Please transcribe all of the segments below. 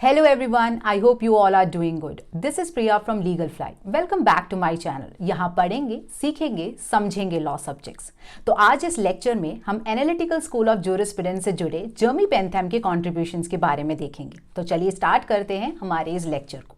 Hello everyone, I hope you all are doing good. This is Priya from Legal Fly. Welcome back to my channel. यहाँ पढ़ेंगे, सीखेंगे, समझेंगे law subjects. तो आज इस lecture में हम एनालिटिकल स्कूल ऑफ ज्यूरिस्प्रूडेंस से जुड़े जर्मी बेंथम के कॉन्ट्रीब्यूशंस के बारे में देखेंगे। तो चलिए स्टार्ट करते हैं हमारे इस लेक्चर को।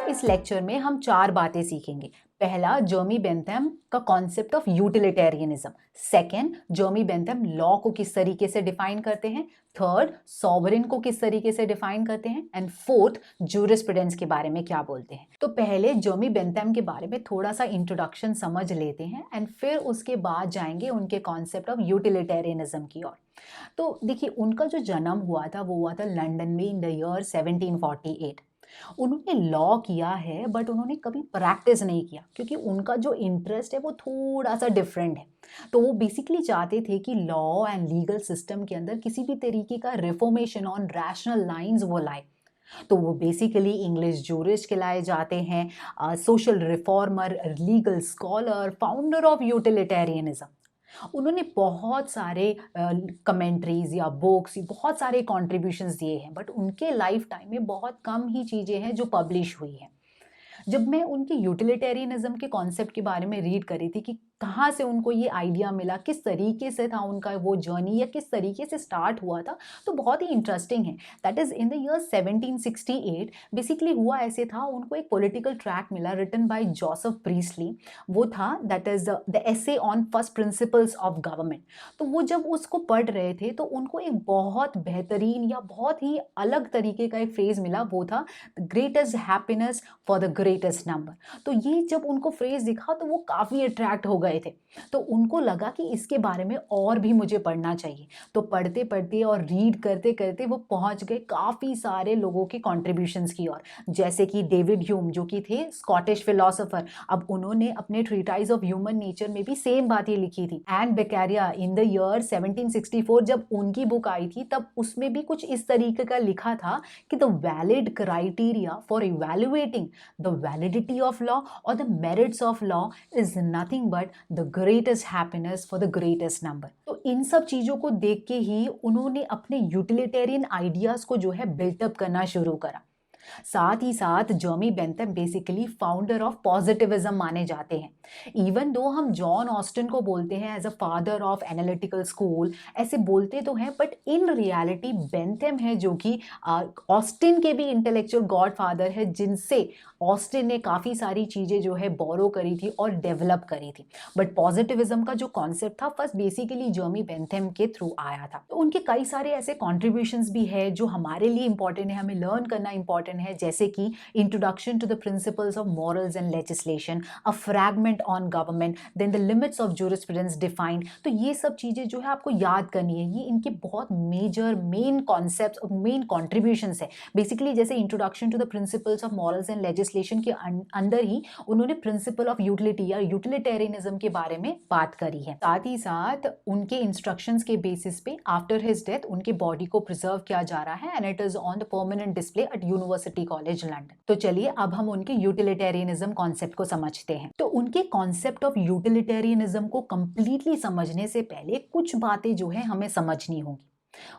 इस लेक्चर में हम चार बातें सीखेंगे। पहला, जर्मी बेंथम का concept of utilitarianism. Second, जर्मी Bentham law को किस तरीके से डिफाइन करते हैं। थर्ड, सॉवरेन को किस तरीके से डिफाइन करते हैं। एंड फोर्थ, ज्यूरिस्प्रूडेंस के बारे में क्या बोलते हैं। तो पहले जर्मी बेंथम के बारे में थोड़ा सा इंट्रोडक्शन समझ लेते हैं एंड फिर उसके बाद जाएंगे उनके कॉन्सेप्ट ऑफ यूटिलिटेरियनिज्म की ओर। तो देखिए, उनका जो जन्म हुआ था वो हुआ था लंदन में इन द ईयर 1748। उन्होंने लॉ किया है बट उन्होंने कभी प्रैक्टिस नहीं किया क्योंकि उनका जो इंटरेस्ट है वो थोड़ा सा डिफरेंट है। तो वो बेसिकली चाहते थे कि लॉ एंड लीगल सिस्टम के अंदर किसी भी तरीके का रिफॉर्मेशन ऑन रैशनल लाइंस वो लाए। तो वो बेसिकली इंग्लिश जूरिस्ट कहलाए जाते हैं, social reformer, legal scholar, founder of utilitarianism. उन्होंने बहुत सारे कमेंट्रीज या बुक्स, बहुत सारे कॉन्ट्रीब्यूशंस दिए हैं बट उनके लाइफ टाइम में बहुत कम ही चीज़ें हैं जो पब्लिश हुई हैं। जब मैं उनके यूटिलिटेरियनिज्म के कॉन्सेप्ट के बारे में रीड करी थी कि कहाँ से उनको ये आइडिया मिला, किस तरीके से था उनका वो जर्नी या किस तरीके से स्टार्ट हुआ था, तो बहुत ही इंटरेस्टिंग है। That is in the year 1768 basically हुआ ऐसे था, उनको एक पॉलिटिकल ट्रैक मिला रिटन बाय जोसेफ प्रीस्टली। वो था that is the essay on first principles of government. तो वो जब उसको पढ़ रहे थे तो उनको एक बहुत बेहतरीन या बहुत ही अलग तरीके का एक फ्रेज मिला, वो था the greatest happiness for the greatest number. तो ये जब उनको फ्रेज दिखा तो वो काफ़ी अट्रैक्ट हो गए थे। तो उनको लगा कि इसके बारे में और भी मुझे पढ़ना चाहिए। तो पढ़ते पढ़ते और रीड करते करते वो पहुंच गए काफ़ी सारे लोगों के कॉन्ट्रीब्यूशंस की ओर, जैसे कि डेविड ह्यूम जो कि थे स्कॉटिश फिलोसोफर। अब उन्होंने अपने ट्रीटाइज ऑफ ह्यूमन नेचर में भी सेम बातें लिखी थी। एंड बेक्केरिया इन द ईयर 1764 जब उनकी बुक आई थी तब उसमें भी कुछ इस तरीके का लिखा था कि the valid criteria for evaluating the validity of law और the merits of law is nothing but the greatest happiness for the greatest number. तो इन सब चीज़ों को देख के ही उन्होंने अपने यूटिलिटेरियन आइडियाज़ को जो है बिल्टअप करना शुरू करा। साथ ही साथ Jeremy Bentham basically founder of positivism माने जाते हैं। इवन दो हम जॉन ऑस्टिन को बोलते हैं as a father of analytical school, ऐसे बोलते तो हैं बट इन रियलिटी बेंथम है जो कि ऑस्टिन के भी इंटेलेक्चुअल गॉड फादर है, जिनसे ऑस्टिन ने काफ़ी सारी चीज़ें जो है बोरो करी थी और डेवलप करी थी। बट पॉजिटिविज्म का जो कॉन्सेप्ट था फर्स्ट बेसिकली जर्मी बेंथम के थ्रू आया था। तो उनके कई सारे ऐसे कॉन्ट्रीब्यूशंस भी है जो हमारे लिए इंपॉर्टेंट है, हमें लर्न करना इंपॉर्टेंट है, जैसे कि introduction to the principles of morals and legislation, a fragment on government, then the limits of jurisprudence defined. तो ये सब चीज़ें जो है आपको याद करनी है, ये इनके बहुत मेजर मेन कॉन्सेप्ट्स और मेन कॉन्ट्रीब्यूशंस है। बेसिकली जैसे introduction to the principles of morals and legislation के अंदर ही उन्होंने प्रिंसिपल ऑफ यूटिलिटी या यूटिलिटेरियनिज्म के बारे में बात करी है। साथ ही साथ उनके इंस्ट्रक्शंस के बेसिस पे आफ्टर हिज डेथ उनके बॉडी को प्रिजर्व किया जा रहा है and it is on the permanent display at university college London. तो चलिए अब हम उनके यूटिलिटेरियनिज्म कॉन्सेप्ट को समझते हैं। तो उनके कॉन्सेप्ट ऑफ यूटिलिटेरियनिज्म को कंप्लीटली समझने से पहले कुछ बातें जो है हमें समझनी होंगी।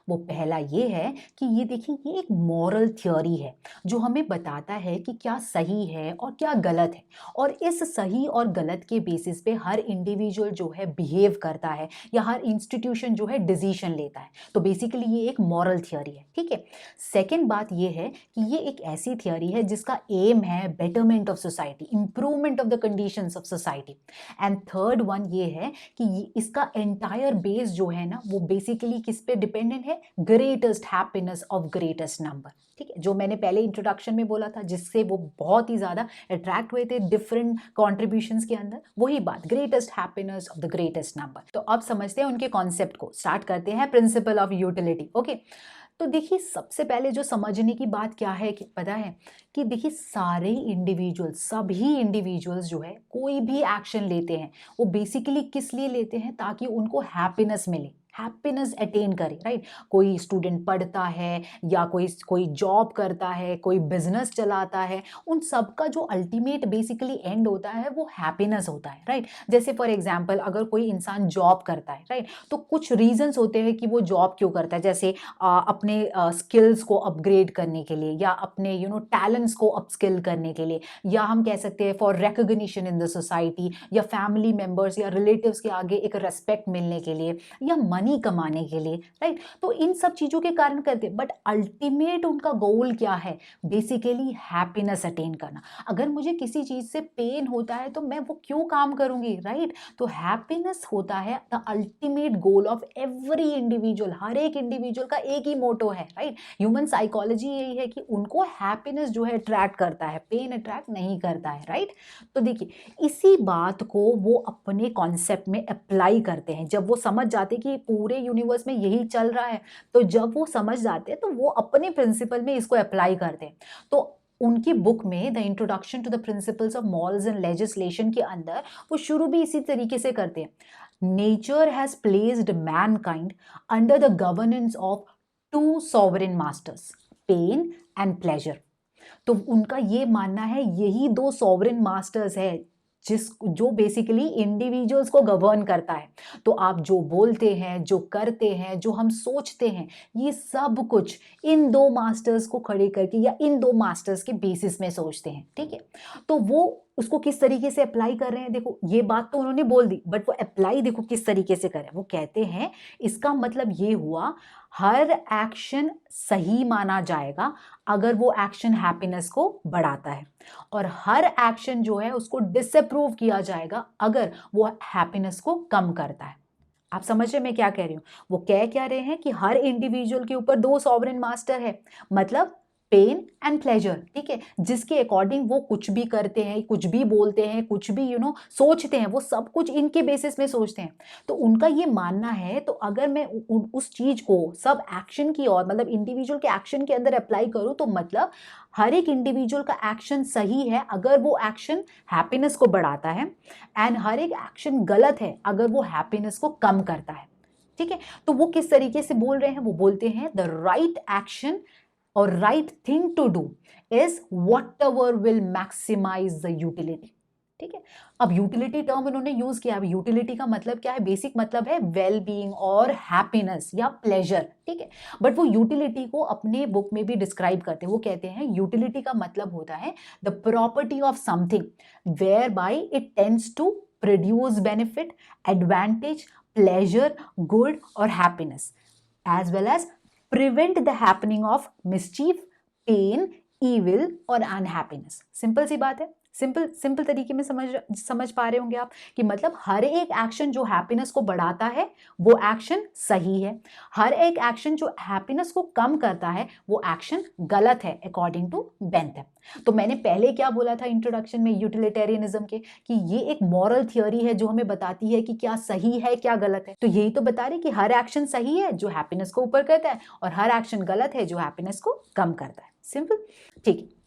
वो पहला ये है कि ये देखिए, ये एक मॉरल थ्योरी है जो हमें बताता है कि क्या सही है और क्या गलत है, और इस सही और गलत के बेसिस पे हर इंडिविजुअल जो है बिहेव करता है या हर इंस्टीट्यूशन जो है डिसीजन लेता है। तो बेसिकली ये एक मॉरल थ्योरी है, ठीक है। सेकेंड बात ये है कि ये एक ऐसी थ्योरी है जिसका एम है betterment of society, improvement of the conditions of society. And third one ये है कि इसका एंटायर बेस जो है ना वो बेसिकली किस पे डिपेंडेंट है, greatest happiness of greatest number, ठीक है। जो मैंने पहले इंट्रोडक्शन में बोला था जिससे वो बहुत ही ज्यादा अट्रैक्ट हुए थे डिफरेंट कॉन्ट्रीब्यूशंस के अंदर, वही बात, greatest happiness of the greatest number. तो अब समझते हैं उनके कॉन्सेप्ट को, स्टार्ट करते हैं प्रिंसिपल ऑफ यूटिलिटी। ओके, तो देखिए सबसे पहले जो समझने की बात क्या है कि पता है कि देखिए सारे इंडिविजुअल्स, सभी इंडिविजुअल्स जो है कोई भी एक्शन लेते हैं वो बेसिकली किस लिए लेते हैं, ताकि उनको हैप्पीनेस मिले, हैप्पीनेस अटेन करे, राइट। कोई स्टूडेंट पढ़ता है या कोई कोई जॉब करता है, कोई बिजनेस चलाता है, उन सब का जो अल्टीमेट बेसिकली एंड होता है वो हैप्पीनेस होता है, राइट। जैसे फॉर एग्जांपल अगर कोई इंसान जॉब करता है, राइट, तो कुछ रीजंस होते हैं कि वो जॉब क्यों करता है, जैसे अपने स्किल्स को अपग्रेड करने के लिए, या अपने टैलेंट्स को अपस्किल करने के लिए, या हम कह सकते हैं for recognition in the society, या फैमिली मेंबर्स या रिलेटिव्स के आगे एक रेस्पेक्ट मिलने के लिए, या मनी कमाने के लिए, राइट। तो इन सब चीजों के कारण करते हैं, बट अल्टीमेट उनका गोल क्या है, बेसिकली हैप्पीनेस अटेन करना। अगर मुझे किसी चीज से पेन होता है तो मैं वो क्यों काम करूंगी, राइट। तो हैप्पीनेस होता है the ultimate goal of every individual. हर एक इंडिविजुअल का एक ही मोटो है, राइट। ह्यूमन साइकोलॉजी यही है कि उनको हैप्पीनेस जो है अट्रैक्ट करता है, पेन अट्रैक्ट नहीं करता है, राइट। तो देखिए इसी बात को वो अपने कॉन्सेप्ट में अप्लाई करते हैं। जब वो समझ जाते कि पूरे यूनिवर्स में यही चल रहा है, तो जब वो समझ जाते हैं तो वो अपने प्रिंसिपल में इसको अप्लाई करते हैं। तो उनकी बुक में the introduction to the principles of morals and legislation के अंदर वो शुरू भी इसी तरीके से करते हैं। Nature has placed mankind under the governance of two sovereign masters, pain and pleasure. तो उनका ये मानना है यही दो सॉवरेन मास्टर्स है जो बेसिकली इंडिविजुअल्स को गवर्न करता है। तो आप जो बोलते हैं, जो करते हैं, जो हम सोचते हैं, ये सब कुछ इन दो मास्टर्स को खड़े करके या इन दो मास्टर्स के बेसिस में सोचते हैं, ठीक है। तो वो उसको किस तरीके से अप्लाई कर रहे हैं, देखो ये बात तो उन्होंने बोल दी, बट वो अप्लाई देखो किस तरीके से करें। वो कहते हैं इसका मतलब ये हुआ हर एक्शन सही माना जाएगा अगर वो एक्शन हैप्पीनेस को बढ़ाता है, और हर एक्शन जो है उसको डिसअप्रूव किया जाएगा अगर वो हैप्पीनेस को कम करता है। आप समझ रहे मैं क्या कह रही हूं। वो कह क्या रहे हैं कि हर इंडिविजुअल के ऊपर दो सॉवरेन मास्टर है, मतलब पेन एंड प्लेजर, ठीक है, जिसके अकॉर्डिंग वो कुछ भी करते हैं, कुछ भी बोलते हैं, कुछ भी सोचते हैं, वो सब कुछ इनके बेसिस में सोचते हैं। तो उनका ये मानना है, तो अगर मैं उस चीज को सब एक्शन की ओर, मतलब इंडिविजुअल के एक्शन के अंदर अप्लाई करूं, तो मतलब हर एक इंडिविजुअल का एक्शन सही है अगर वो एक्शन हैप्पीनेस को बढ़ाता है, एंड हर एक एक्शन गलत है अगर वो हैप्पीनेस को कम करता है, ठीक है। तो वो किस तरीके से बोल रहे हैं, वो बोलते हैं द राइट एक्शन और right thing to do is whatever will maximise the utility, ठीक है। अब यूटिलिटी टर्म इन्होंने यूज किया। अब यूटिलिटी का मतलब क्या है, बेसिक मतलब है वेल बीइंग और हैप्पीनेस या प्लेजर, ठीक है। बट वो यूटिलिटी को अपने बुक में भी डिस्क्राइब करते हैं। वो कहते हैं यूटिलिटी का मतलब होता है the property of something whereby it tends to produce benefit, advantage, pleasure, good और happiness, as well as prevent the happening of mischief, pain, evil और unhappiness। सिंपल सी बात है, सिंपल तरीके में समझ पा रहे होंगे आप कि मतलब हर एक एक्शन जो हैप्पीनेस को बढ़ाता है वो एक्शन सही है, हर एक एक्शन जो हैप्पीनेस को कम करता है वो एक्शन गलत है अकॉर्डिंग टू बेंथम। तो मैंने पहले क्या बोला था इंट्रोडक्शन में यूटिलिटेरियनिज्म के, कि ये एक मॉरल थियोरी है जो हमें बताती है कि क्या सही है क्या गलत है। तो यही तो बता रही कि हर एक्शन सही है जो हैप्पीनेस को ऊपर करता है, और हर एक्शन गलत है जो हैप्पीनेस को कम करता है। सिंपल, ठीक है।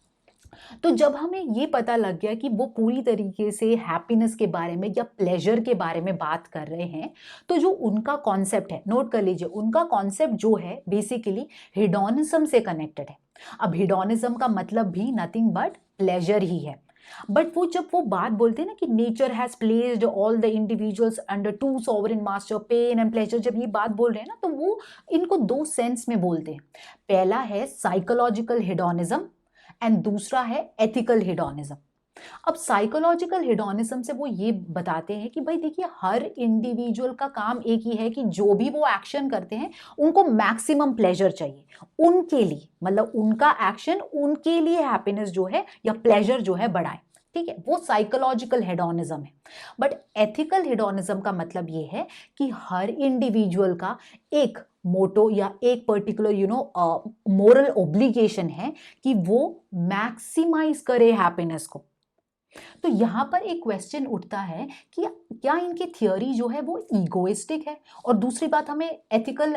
तो जब हमें ये पता लग गया कि वो पूरी तरीके से हैप्पीनेस के बारे में या प्लेजर के बारे में बात कर रहे हैं, तो जो उनका कॉन्सेप्ट है, नोट कर लीजिए, उनका कॉन्सेप्ट जो है बेसिकली हिडोनिज्म से कनेक्टेड है। अब हिडोनिज्म का मतलब भी नथिंग बट प्लेजर ही है। बट वो जब वो बात बोलते हैं ना कि nature has placed all the individuals under two sovereign master, pain and pleasure, जब ये बात बोल रहे हैं ना, तो वो इनको दो सेंस में बोलते हैं। पहला है साइकोलॉजिकल हिडोनिज्म एंड दूसरा है एथिकल हिडोनिज्म। अब साइकोलॉजिकल हिडोनिज्म से वो ये बताते हैं कि भाई देखिए हर इंडिविजुअल का काम एक ही है कि जो भी वो एक्शन करते हैं उनको मैक्सिमम प्लेजर चाहिए उनके लिए, मतलब उनका एक्शन उनके लिए हैप्पीनेस जो है या प्लेजर जो है बढ़ाए, ठीक है। वो साइकोलॉजिकल हेडोनिज्म है। बट एथिकल हेडोनिज्म का मतलब ये है कि हर इंडिविजुअल का एक मोटो या एक पर्टिकुलर मोरल ऑब्लिगेशन है कि वो मैक्सिमाइज करे हैप्पीनेस को। तो यहां पर एक क्वेश्चन उठता है कि क्या इनकी थियोरी जो है वो ईगोइस्टिक है, और दूसरी बात हमें एथिकल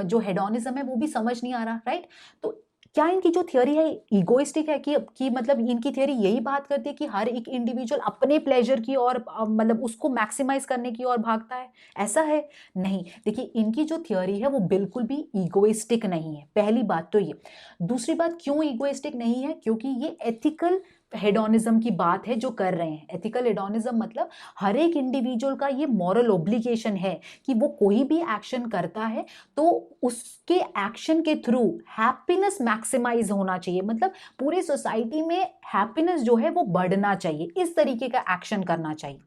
जो हेडोनिज्म है वो भी समझ नहीं आ रहा, राइट। तो क्या इनकी जो थियोरी है ईगोइस्टिक है कि मतलब इनकी थियोरी यही बात करती है कि हर एक इंडिविजुअल अपने प्लेजर की और मतलब उसको मैक्सिमाइज करने की ओर भागता है, ऐसा है? नहीं, देखिए इनकी जो थियोरी है वो बिल्कुल भी ईगोइस्टिक नहीं है, पहली बात तो ये। दूसरी बात, क्यों ईगोइस्टिक नहीं है? क्योंकि ये एथिकल हेडोनिज्म की बात है जो कर रहे हैं। एथिकल हेडोनिज्म मतलब हर एक इंडिविजुअल का ये मॉरल ऑब्लिगेशन है कि वो कोई भी एक्शन करता है तो उसके एक्शन के थ्रू हैप्पीनेस मैक्सिमाइज होना चाहिए, मतलब पूरी सोसाइटी में हैप्पीनेस जो है वो बढ़ना चाहिए, इस तरीके का एक्शन करना चाहिए।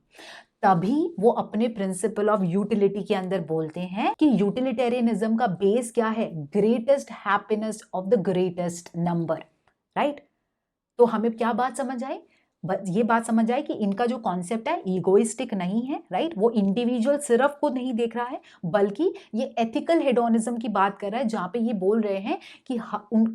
तभी वो अपने प्रिंसिपल ऑफ यूटिलिटी के अंदर बोलते हैं कि यूटिलिटेरियनिज्म का बेस क्या है? Greatest happiness of the greatest number, right? तो हमें क्या बात समझ आई? ये बात समझ आई कि इनका जो कॉन्सेप्ट है ईगोइस्टिक नहीं है, राइट? वो इंडिविजुअल सिर्फ को नहीं देख रहा है, बल्कि ये एथिकल हेडोनिज्म की बात कर रहा है, जहां पे ये बोल रहे हैं कि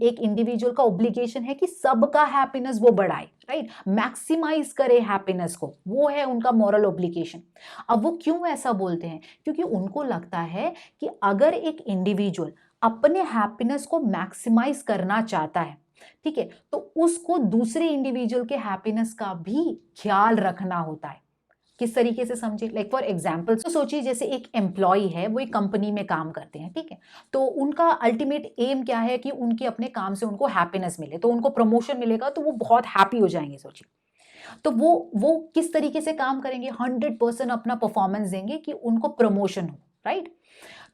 एक इंडिविजुअल का ऑब्लिगेशन है कि सबका हैप्पीनेस वो बढ़ाए, राइट? मैक्सिमाइज करे हैप्पीनेस को, वो है उनका मॉरल ऑब्लिगेशन। अब वो क्यों ऐसा बोलते हैं? क्योंकि उनको लगता है कि अगर एक इंडिविजुअल अपने हैप्पीनेस को मैक्सिमाइज करना चाहता है, ठीक है, तो उसको दूसरे इंडिविजुअल के हैप्पीनेस का भी ख्याल रखना होता है। किस तरीके से समझे? लाइक फॉर एग्जाम्पल, तो सोचिए जैसे एक एम्प्लॉय है, वो एक कंपनी में काम करते हैं, ठीक है, तो उनका अल्टीमेट एम क्या है कि उनके अपने काम से उनको हैप्पीनेस मिले, तो उनको प्रमोशन मिलेगा तो वो बहुत हैप्पी हो जाएंगे। सोचिए, तो वो किस तरीके से काम करेंगे? 100% अपना परफॉर्मेंस देंगे कि उनको प्रमोशन हो, राइट?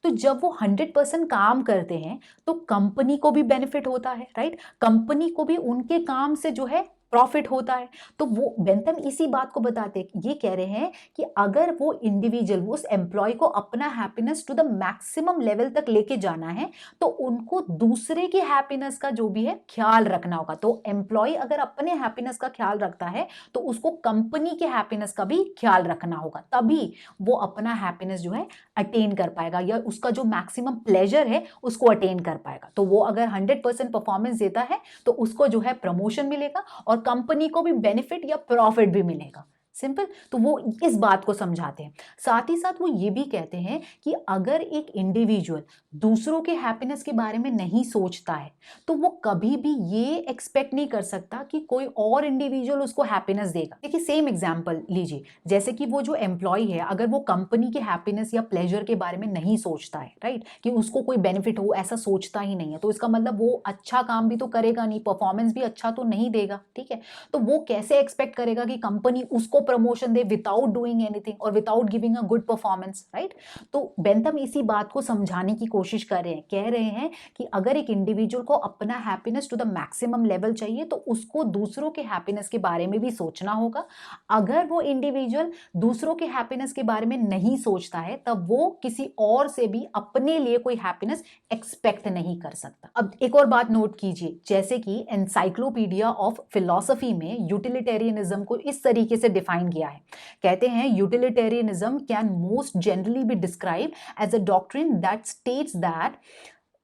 तो जब वो 100% काम करते हैं तो कंपनी को भी बेनिफिट होता है, राइट? कंपनी को भी उनके काम से जो है प्रॉफिट होता है। तो वो बेंथम इसी बात को बताते हैं, ये कह रहे हैं कि अगर वो इंडिविजुअल, उस एम्प्लॉय को अपना happiness to the maximum level तक लेके जाना है तो उनको दूसरे की हैप्पीनेस का जो भी है ख्याल रखना होगा। तो एम्प्लॉय अगर अपने हैप्पीनेस का ख्याल रखता है तो उसको कंपनी के हैप्पीनेस का भी ख्याल रखना होगा, तभी वो अपना हैप्पीनेस जो है अटेन कर पाएगा, या उसका जो मैक्सिमम प्लेजर है उसको अटेन कर पाएगा। तो वो अगर 100% परफॉर्मेंस देता है तो उसको जो है प्रमोशन मिलेगा और कंपनी को भी बेनिफिट या प्रॉफिट भी मिलेगा। सिंपल। तो वो इस बात को समझाते हैं। साथ ही साथ वो ये भी कहते हैं कि अगर एक इंडिविजुअल दूसरों के हैप्पीनेस के बारे में नहीं सोचता है तो वो कभी भी ये एक्सपेक्ट नहीं कर सकता कि कोई और इंडिविजुअल उसको हैप्पीनेस देगा। देखिए सेम एग्जांपल लीजिए, जैसे कि वो जो एम्प्लॉय है, अगर वो कंपनी के हैप्पीनेस या प्लेजर के बारे में नहीं सोचता है, राइट, कि उसको कोई बेनिफिट हो, ऐसा सोचता ही नहीं है, तो इसका मतलब वो अच्छा काम भी तो करेगा नहीं, परफॉर्मेंस भी अच्छा तो नहीं देगा, ठीक है? तो वो कैसे एक्सपेक्ट करेगा कि कंपनी उसको प्रमोशन दे विदाउट डूइंग एनीथिंग और without giving a good performance, right? तो बेंथम इसी बात को समझाने की कोशिश कर रहे हैं, कह रहे हैं कि अगर एक इंडिविजुअल को अपना happiness to the maximum level चाहिए तो उसको दूसरों के हैप्पीनेस के बारे में भी सोचना होगा। अगर वो इंडिविजुअल दूसरों के हैप्पीनेस के बारे में नहीं सोचता है तब वो किसी और से भी अपने लिए कोई हैप्पीनेस एक्सपेक्ट नहीं कर सकता। अब एक और बात नोट कीजिए, जैसे कि एनसाइक्लोपीडिया ऑफ फिलॉसफी में यूटिलिटेरियनिज्म को इस तरीके से डिफाइन किया है। कहते हैं utilitarianism can most generally be describe as a doctrine that states that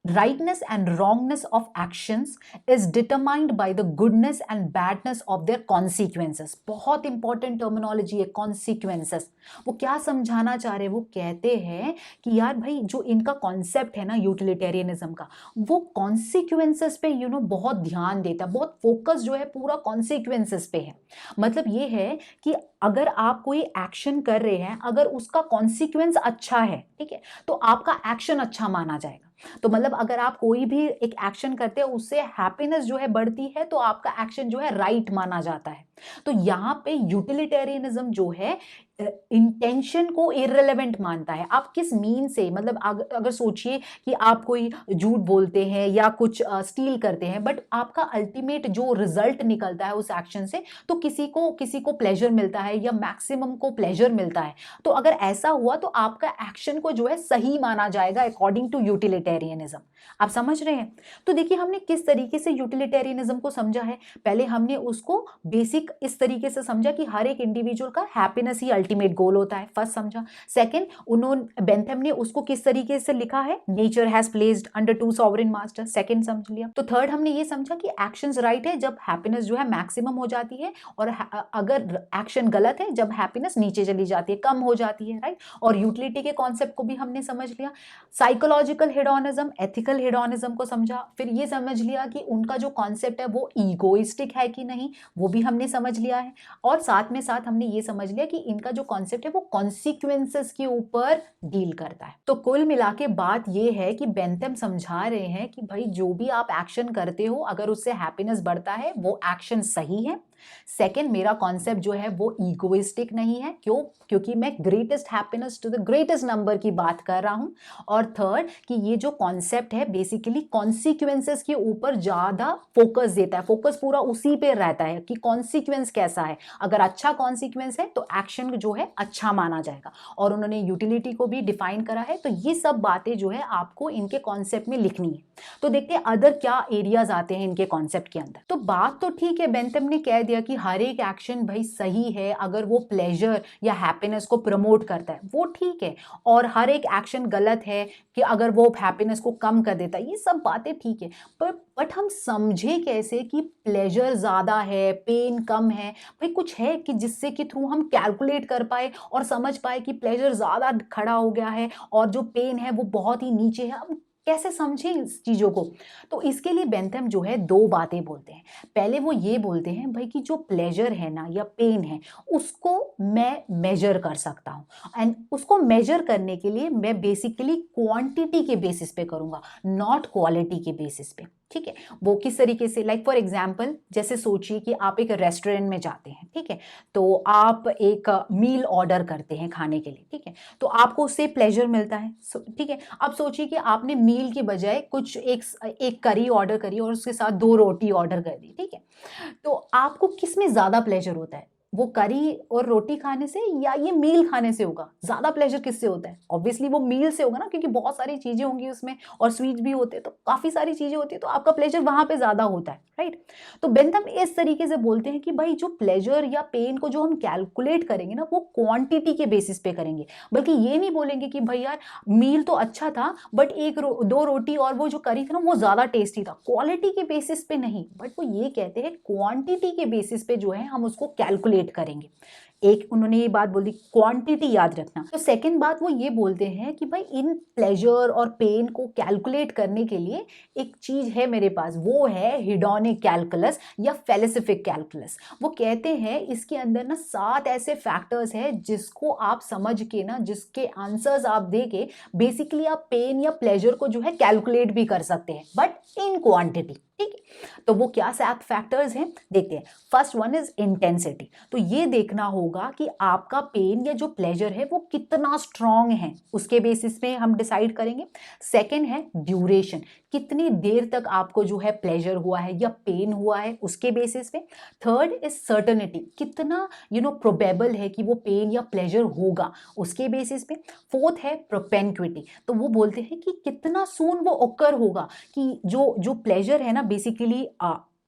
rightness and wrongness of actions is determined by the goodness and badness of their consequences। बहुत इंपॉर्टेंट टर्मिनोलॉजी है consequences। वो क्या समझाना चाह रहे हैं? वो कहते हैं कि यार भाई जो इनका कॉन्सेप्ट है ना यूटिलिटेरियनिज्म का, वो कॉन्सिक्वेंसेस पे बहुत ध्यान देता है, बहुत फोकस जो है पूरा कॉन्सिक्वेंसेस पे है। मतलब ये है कि अगर आप कोई एक्शन कर रहे हैं, अगर उसका कॉन्सिक्वेंस अच्छा है, ठीक है, तो आपका एक्शन अच्छा माना जाएगा। तो मतलब अगर आप कोई भी एक एक्शन करते हो उससे हैप्पीनेस जो है बढ़ती है तो आपका एक्शन जो है राइट माना जाता है। तो यहाँ पे यूटिलिटेरियनिज्म जो है इंटेंशन को इररिलेवेंट मानता है। आप किस मीन से, मतलब अगर सोचिए कि आप कोई झूठ बोलते हैं या कुछ स्टील करते हैं, बट आपका अल्टीमेट जो रिजल्ट निकलता है उस एक्शन से, तो किसी को प्लेजर मिलता है या मैक्सिमम को प्लेजर मिलता है, तो अगर ऐसा हुआ तो आपका एक्शन को जो है सही माना जाएगा अकॉर्डिंग टू यूटिलिटेरियनिज्म। आप समझ रहे हैं? तो देखिए हमने किस तरीके से यूटिलिटेरियनिज्म को समझा है। पहले हमने उसको बेसिक इस तरीके से समझा कि हर एक इंडिविजुअल का हैप्पीनेस ही अल्टीमेट गोल होता है, फर्स्ट समझा। सेकंड, उन्होंने बेंथम ने उसको किस तरीके से लिखा है, nature has placed under two sovereign master, second समझ लिया। तो थर्ड हमने ये समझा कि एक्शंस राइट है जब हैप्पीनेस जो है मैक्सिमम हो जाती है, और अगर एक्शन गलत है जब हैप्पीनेस नीचे चली जाती है, कम हो जाती है, राइट। और यूटिलिटी के कॉन्सेप्ट को भी हमने समझ लिया, साइकोलॉजिकल हेडोनिज्म, एथिकल हेडोनिज्म को समझा, फिर ये समझ लिया कि उनका जो कॉन्सेप्ट है वो ईगोइस्टिक है कि नहीं, वो भी हमने समझ लिया है, और साथ में साथ हमने ये समझ लिया कि इनका जो कॉन्सेप्ट है वो कॉन्सिक्वेंसेस के ऊपर डील करता है। तो कुल मिला के बात ये है कि बेंथम समझा रहे हैं कि भाई जो भी आप एक्शन करते हो अगर उससे हैप्पीनेस बढ़ता है वो एक्शन सही है। सेकेंड, मेरा कॉन्सेप्ट जो है वो ईगोइस्टिक नहीं है, क्यों, क्योंकि मैं greatest happiness to the greatest number की बात कर रहा हूं। और थर्ड, कि ये जो कॉन्सेप्ट है बेसिकली कॉन्सिक्वेंसेस के ऊपर ज्यादा फोकस देता है, फोकस पूरा उसी पे रहता है कि कॉन्सिक्वेंस कैसा है, अगर अच्छा कॉन्सिक्वेंस है तो एक्शन जो है अच्छा माना जाएगा। और उन्होंने यूटिलिटी को भी डिफाइन करा है। तो ये सब बातें जो है आपको इनके कॉन्सेप्ट में लिखनी है। तो देखते हैं अदर क्या एरियाज आते हैं इनके कॉन्सेप्ट के अंदर। तो बात तो ठीक है, बेंथम ने कह दिया कि हर एक एक्शन भाई सही है अगर वो प्लेजर या हैप्पीनेस को प्रमोट करता है, वो ठीक है, और हर एक एक्शन गलत है कि अगर वो हैप्पीनेस को कम कर देता है, ये सब बातें ठीक है। बट हम समझे कैसे कि प्लेजर ज्यादा है, पेन कम है, भाई कुछ है कि जिससे कि थ्रू हम कैलकुलेट कर पाए और समझ पाए कि प्लेजर ज्यादा खड़ा हो गया है और जो पेन है वो बहुत ही नीचे है। अब कैसे समझें इस चीजों को? तो इसके लिए बेंथम जो है दो बातें बोलते हैं। पहले वो ये बोलते हैं भाई कि जो प्लेजर है ना या पेन है उसको मैं मेजर कर सकता हूं, एंड उसको मेजर करने के लिए मैं बेसिकली क्वांटिटी के बेसिस पे करूंगा, नॉट क्वालिटी के बेसिस पे। ठीक है, वो किस तरीके से, लाइक फॉर एग्जाम्पल जैसे सोचिए कि आप एक रेस्टोरेंट में जाते हैं, ठीक है, तो आप एक मील ऑर्डर करते हैं खाने के लिए, ठीक है, तो आपको उससे प्लेजर मिलता है, ठीक है। अब सोचिए कि आपने मील की बजाय कुछ एक करी ऑर्डर करी और उसके साथ 2 रोटी ऑर्डर कर दी, ठीक है, तो आपको किस में ज्यादा प्लेजर होता है, वो करी और रोटी खाने से या ये मील खाने से होगा? ज्यादा प्लेजर किससे होता है? ऑब्वियसली वो मील से होगा ना, क्योंकि बहुत सारी चीजें होंगी उसमें और स्वीट भी होते हैं, तो काफी सारी चीजें होती है, तो आपका प्लेजर वहां पे ज्यादा होता है, राइट। तो बेंथम इस तरीके से बोलते हैं कि भाई जो प्लेजर या पेन को जो हम कैलकुलेट करेंगे ना वो क्वांटिटी के बेसिस पे करेंगे, बल्कि ये नहीं बोलेंगे कि भाई यार मील तो अच्छा था बट दो रोटी और वो जो करी था ना वो ज्यादा टेस्टी था, क्वालिटी के बेसिस पे नहीं, बट वो ये कहते हैं क्वांटिटी के बेसिस पे जो है हम उसको कैलकुलेट करेंगे। एक उन्होंने ये बात बोली, क्वांटिटी याद रखना। तो सेकंड बात वो ये बोलते हैं कि भाई इन प्लेजर और पेन को कैलकुलेट करने के लिए एक चीज है मेरे पास, वो है हिडोनिक कैलकुलस या फेलिसिफिक कैलकुलस। वो कहते हैं इसके अंदर ना 7 ऐसे फैक्टर्स है जिसको आप समझ के ना, जिसके आंसर्स आप दे के बेसिकली आप पेन या प्लेजर को जो है कैलकुलेट भी कर सकते हैं, बट इन क्वांटिटी। ठीक है, तो वो क्या 7 फैक्टर्स हैं देखते हैं। First one is intensity. तो ये देखना होगा कि आपका पेन या जो प्लेजर है वो कितना स्ट्रांग है, उसके बेसिस पे हम डिसाइड करेंगे। सेकंड है ड्यूरेशन, कितनी देर तक आपको जो है प्लेजर हुआ है या पेन हुआ है, उसके बेसिस पे। थर्ड इज सर्टेनिटी, कितना प्रोबेबल है कि वो पेन या प्लेजर होगा, उसके बेसिस पे। फोर्थ है प्रोपेंक्विटी, तो वो बोलते हैं कि कितना सून वो ओकर होगा, कि जो प्लेजर है ना बेसिकली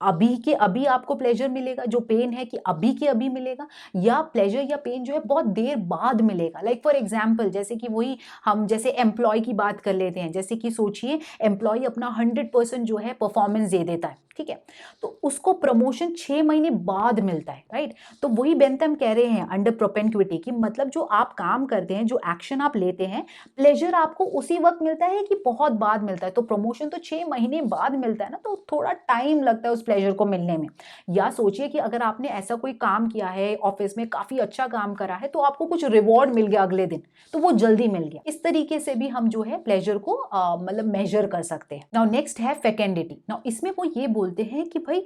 अभी के अभी आपको प्लेजर मिलेगा, जो पेन है कि अभी के अभी मिलेगा, या प्लेजर या पेन जो है बहुत देर बाद मिलेगा। लाइक फॉर एग्जांपल जैसे कि वही हम जैसे एम्प्लॉय की बात कर लेते हैं, जैसे कि सोचिए एम्प्लॉय अपना 100% जो है परफॉर्मेंस दे देता है, ठीक है, तो उसको प्रमोशन 6 महीने बाद मिलता है, राइट। तो वही बेंथम कह रहे हैं अंडर प्रोपेंक्विटी की, मतलब जो आप काम करते हैं, जो एक्शन आप लेते हैं, प्लेजर आपको उसी वक्त मिलता है कि बहुत बाद मिलता है, तो प्रमोशन तो 6 महीने बाद मिलता है ना, तो थोड़ा टाइम लगता है उस प्लेजर को मिलने में। या सोचिए कि अगर आपने ऐसा कोई काम किया है ऑफिस में, काफी अच्छा काम करा है, तो आपको कुछ रिवॉर्ड मिल गया अगले दिन, तो वो जल्दी मिल गया। इस तरीके से भी हम जो है प्लेजर को मतलब मेजर कर सकते हैं। नाउ नेक्स्ट है फेकेंडिटी। नाउ इसमें वो ये बोलते हैं कि भाई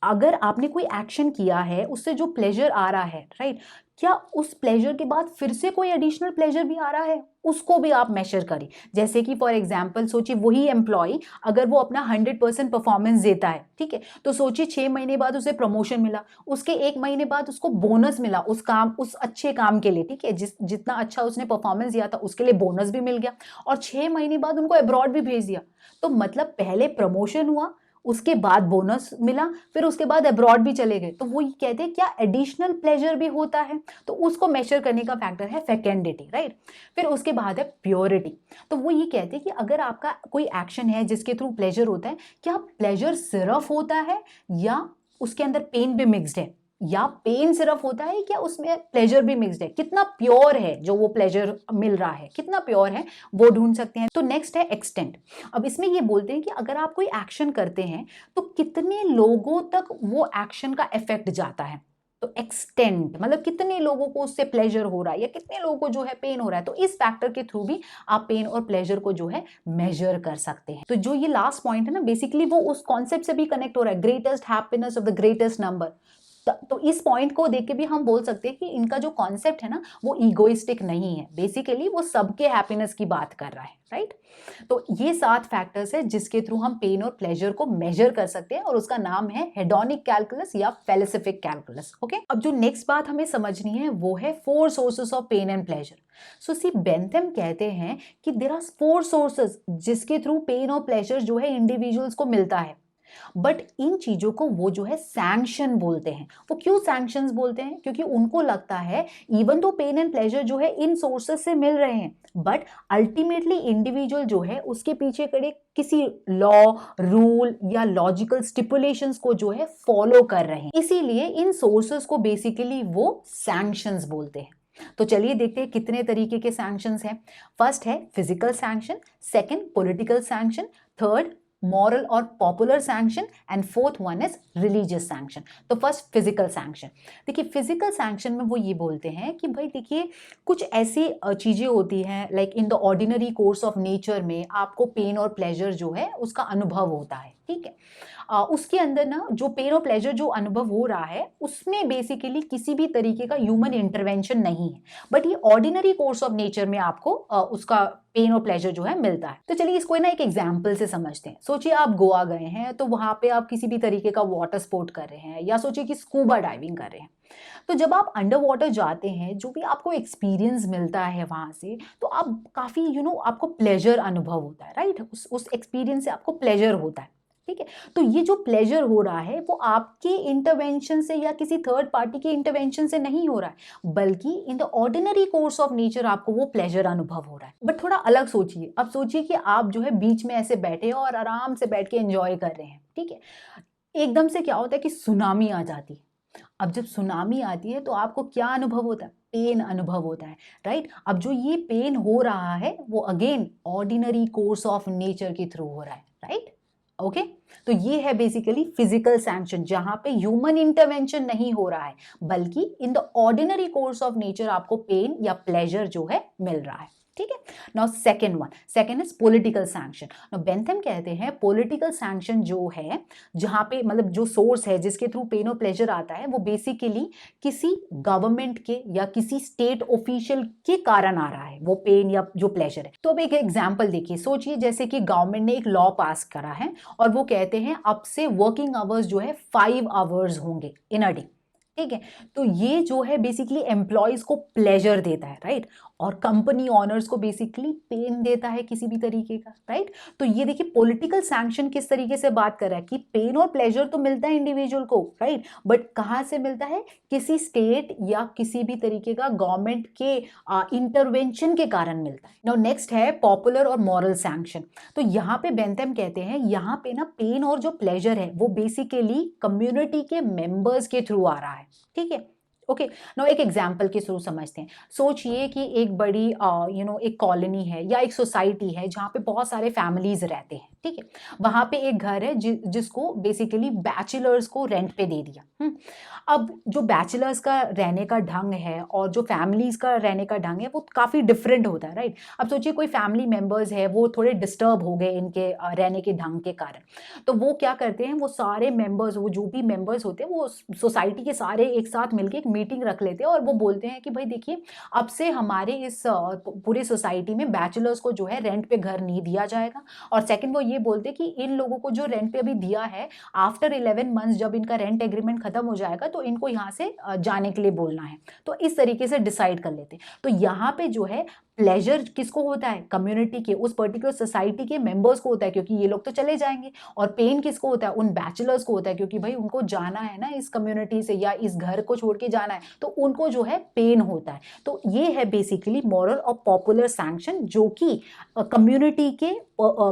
अगर आपने कोई एक्शन किया है, उससे जो प्लेजर आ रहा है, राइट, क्या उस प्लेजर के बाद फिर से कोई एडिशनल प्लेजर भी आ रहा है, उसको भी आप मेजर करें। जैसे कि फॉर एग्जांपल सोचिए वही एम्प्लॉय अगर वो अपना 100% परफॉर्मेंस देता है, ठीक है, तो सोचिए 6 महीने बाद उसे प्रमोशन मिला, उसके 1 महीने बाद उसको बोनस मिला उस अच्छे काम के लिए, ठीक है, जितना अच्छा उसने परफॉर्मेंस दिया था उसके लिए बोनस भी मिल गया, और 6 महीने बाद उनको अब्रॉड भी भेज दिया। तो मतलब पहले प्रमोशन हुआ, उसके बाद बोनस मिला, फिर उसके बाद अब्रॉड भी चले गए, तो वो ये कहते हैं क्या एडिशनल प्लेजर भी होता है, तो उसको मेजर करने का फैक्टर है फेकेंडिटी, राइट। फिर उसके बाद है प्योरिटी, तो वो ये कहते हैं कि अगर आपका कोई एक्शन है जिसके थ्रू प्लेजर होता है, क्या प्लेजर सिर्फ होता है या उसके अंदर पेन भी मिक्स्ड है, या पेन सिर्फ होता है क्या उसमें प्लेजर भी मिक्स्ड है, कितना प्योर है जो वो प्लेजर मिल रहा है, कितना प्योर है वो ढूंढ सकते हैं। तो नेक्स्ट है एक्सटेंट। अब इसमें ये बोलते हैं कि अगर आप कोई एक्शन करते हैं तो कितने लोगों तक वो एक्शन का इफेक्ट जाता है, तो एक्सटेंट मतलब कितने लोगों को उससे प्लेजर हो रहा है या कितने लोगों को जो है पेन हो रहा है, तो इस फैक्टर के थ्रू भी आप पेन और प्लेजर को जो है मेजर कर सकते हैं। तो जो ये लास्ट पॉइंट है ना, बेसिकली वो उस कॉन्सेप्ट से भी कनेक्ट हो रहा है, greatest happiness of the greatest number. तो इस पॉइंट को देख के भी हम बोल सकते हैं कि इनका जो कॉन्सेप्ट है ना वो ईगोइस्टिक नहीं है, बेसिकली वो सबके हैप्पीनेस की बात कर रहा है, राइट। तो ये 7 फैक्टर्स है जिसके थ्रू हम पेन और प्लेजर को मेजर कर सकते हैं, और उसका नाम है हेडोनिक कैलकुलस या फेलिसिफिक कैलकुलस। ओके, अब जो नेक्स्ट बात हमें समझनी है वो है 4 sources of pain and pleasure. So see Bentham कहते हैं कि देयर आर 4 सोर्सेस जिसके थ्रू पेन और प्लेजर जो है इंडिविजुअल्स को मिलता है, बट इन चीजों को वो जो है सैंक्शन बोलते हैं। वो क्यों सैंक्शंस बोलते हैं? क्योंकि उनको लगता है इवन तो पेन एंड प्लेजर जो है इन सोर्सेस से मिल रहे हैं, बट अल्टीमेटली इंडिविजुअल जो है उसके पीछे खड़े किसी लॉ, रूल या लॉजिकल स्टिपुलेशंस को जो है फॉलो कर रहे हैं, इसीलिए इन सोर्सेस को बेसिकली वो सैंक्शंस बोलते हैं। तो चलिए देखते हैं कितने तरीके के सैंक्शंस हैं। फर्स्ट है physical sanction, second political sanction, third moral और popular sanction, and fourth one is religious sanction. तो फर्स्ट फिजिकल सैंक्शन। देखिए फिजिकल सैंक्शन में वो ये बोलते हैं कि भाई देखिए कुछ ऐसी चीजें होती हैं like in the ordinary course of nature में आपको पेन और प्लेजर जो है उसका अनुभव होता है, ठीक है। उसके अंदर ना जो पेन और प्लेजर जो अनुभव हो रहा है उसमें बेसिकली किसी भी तरीके का ह्यूमन इंटरवेंशन नहीं है, बट ये ऑर्डिनरी कोर्स ऑफ नेचर में आपको उसका पेन और प्लेजर जो है मिलता है। तो चलिए इसको ना एक एग्जाम्पल से समझते हैं। सोचिए आप गोवा गए हैं, तो वहां पे आप किसी भी तरीके का वाटर स्पोर्ट कर रहे हैं, या सोचिए कि स्कूबा डाइविंग कर रहे हैं। तो जब आप अंडर वाटर जाते हैं, जो भी आपको एक्सपीरियंस मिलता है वहां से, तो आप काफी आपको प्लेजर अनुभव होता है, राइट। उस एक्सपीरियंस से आपको प्लेजर होता है, ठीक है। तो ये जो प्लेजर हो रहा है वो आपके इंटरवेंशन से या किसी थर्ड पार्टी के इंटरवेंशन से नहीं हो रहा है, बल्कि in the ordinary course of nature आपको वो प्लेजर अनुभव हो रहा है। बट थोड़ा अलग सोचिए, अब सोचिए कि आप जो है बीच में ऐसे बैठे हो और आराम से बैठ के एंजॉय कर रहे हैं, ठीक है। एकदम से क्या होता है कि सुनामी आ जाती है। अब जब सुनामी आती है तो आपको क्या अनुभव होता है? पेन अनुभव होता है, राइट। अब जो ये पेन हो रहा है वो again ordinary course of nature के थ्रू हो रहा है, राइट। ओके, तो ये है बेसिकली फिजिकल सैंक्शन, जहां पे ह्यूमन इंटरवेंशन नहीं हो रहा है, बल्कि in the ordinary course of nature आपको पेन या प्लेजर जो है मिल रहा है, ठीक है। Now second is political sanction. Now Bentham कहते हैं पॉलिटिकल सैंक्शन जो है, जहां पे मतलब जो सोर्स है जिसके थ्रू पेन और प्लेजर आता है, वो बेसिकली किसी गवर्नमेंट के या किसी स्टेट ऑफिशियल के कारण आ रहा है, वो पेन या जो प्लेजर है। तो अब एक एग्जांपल देखिए, सोचिए जैसे कि गवर्नमेंट ने एक लॉ पास करा है और वो कहते हैं अब से वर्किंग आवर्स जो है 5 आवर्स होंगे इन अ डे, ठीक है। तो ये जो है बेसिकली एम्प्लॉयज को प्लेजर देता है, राइट, और कंपनी ऑनर्स को बेसिकली पेन देता है किसी भी तरीके का, राइट। तो ये देखिए पॉलिटिकल सैंक्शन किस तरीके से बात कर रहा है कि पेन और प्लेजर तो मिलता है इंडिविजुअल को, राइट, बट कहां से मिलता है? किसी स्टेट या किसी भी तरीके का गवर्नमेंट के इंटरवेंशन के कारण मिलता है। नाउ नेक्स्ट है पॉपुलर और मॉरल सैंक्शन। तो यहाँ पे बेंथम कहते हैं यहाँ पे ना पेन और जो प्लेजर है वो बेसिकली कम्युनिटी के मेंबर्स के थ्रू आ रहा है, ठीक है। ओके, नाउ एक एग्जांपल के थ्रू समझते हैं। सोचिए कि एक बड़ी एक कॉलोनी है या एक सोसाइटी है जहाँ पे बहुत सारे फैमिलीज रहते हैं, ठीक है। वहां पे एक घर है जिसको बेसिकली बैचलर्स को रेंट पे दे दिया। अब जो बैचलर्स का रहने का ढंग है और जो फैमिलीज का रहने का ढंग है वो काफी डिफरेंट होता है, राइट। अब सोचिए कोई फैमिली मेंबर्स है वो थोड़े डिस्टर्ब हो गए इनके रहने के ढंग के कारण, तो वो क्या करते हैं, वो सारे मेंबर्स, वो जो भी मेंबर्स होते हैं वो सोसाइटी के सारे एक साथ मिलकर एक मीटिंग रख लेते हैं और वो बोलते हैं कि भाई देखिए अब से हमारे इस पूरे सोसाइटी में बैचलर्स को जो है रेंट पे घर नहीं दिया जाएगा। और सेकंड वो ये बोलते हैं कि इन लोगों को जो रेंट पे अभी दिया है, आफ्टर 11 मंथ्स जब इनका रेंट एग्रीमेंट खत्म हो जाएगा तो इनको यहाँ से जाने के लिए बोलना है। तो इस तरीके से डिसाइड कर लेते हैं। तो यहाँ पे जो है प्लेजर किसको होता है? कम्युनिटी के, उस पर्टिकुलर सोसाइटी के मेंबर्स को होता है, क्योंकि ये लोग तो चले जाएंगे। और पेन किसको होता है? उन बैचलर्स को होता है, क्योंकि भाई उनको जाना है ना इस कम्युनिटी से या इस घर को छोड़ के जाना है, तो उनको जो है पेन होता है। तो ये है बेसिकली मॉरल और पॉपुलर सैंक्शन, जो कि कम्युनिटी के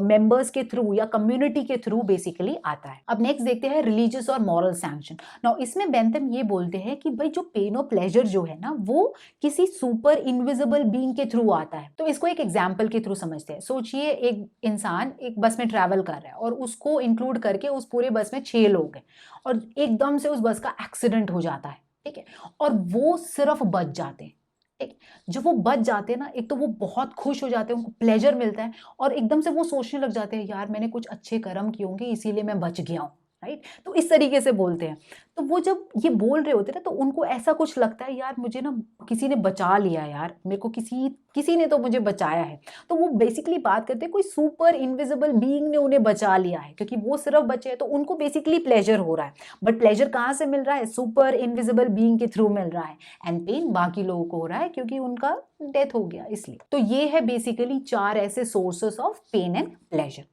मेंबर्स के थ्रू या कम्युनिटी के थ्रू बेसिकली आता है। अब नेक्स्ट देखते हैं रिलीजियस और मॉरल सैंक्शन। नाउ इसमें बेंथम ये बोलते हैं कि भाई जो पेन और प्लेजर जो है ना, वो किसी सुपर इनविजिबल बीइंग के थ्रू आता है। तो इसको एक एग्जांपल के थ्रू समझते हैं। सोचिए एक इंसान एक बस में ट्रैवल कर रहा है और उसको इंक्लूड करके उस पूरे बस में 6 लोग हैं और एकदम से उस बस का एक्सीडेंट हो जाता है, ठीक है, और वो सिर्फ बच जाते हैं। ठीक, जब वो बच जाते हैं ना, एक तो वो बहुत खुश हो जाते हैं, उनको प्लेजर मिलता है और एकदम से वो सोचने लग जाते हैं, यार मैंने कुछ अच्छे कर्म किए होंगे इसीलिए मैं बच गया हूँ, राइट। तो इस तरीके से बोलते हैं। तो वो जब ये बोल रहे होते हैं ना, तो उनको ऐसा कुछ लगता है, यार मुझे ना किसी ने बचा लिया, यार मेरे को किसी ने तो मुझे बचाया है। तो वो बेसिकली बात करते हैं कोई सुपर इनविजिबल बीइंग ने उन्हें बचा लिया है, क्योंकि वो सिर्फ बचे हैं, तो उनको बेसिकली प्लेजर हो रहा है। बट प्लेजर कहाँ से मिल रहा है? सुपर इनविजिबल बीइंग के थ्रू मिल रहा है। एंड पेन बाकी लोगों को हो रहा है क्योंकि उनका डेथ हो गया, इसलिए। तो ये है बेसिकली 4 ऐसे sources of pain and pleasure.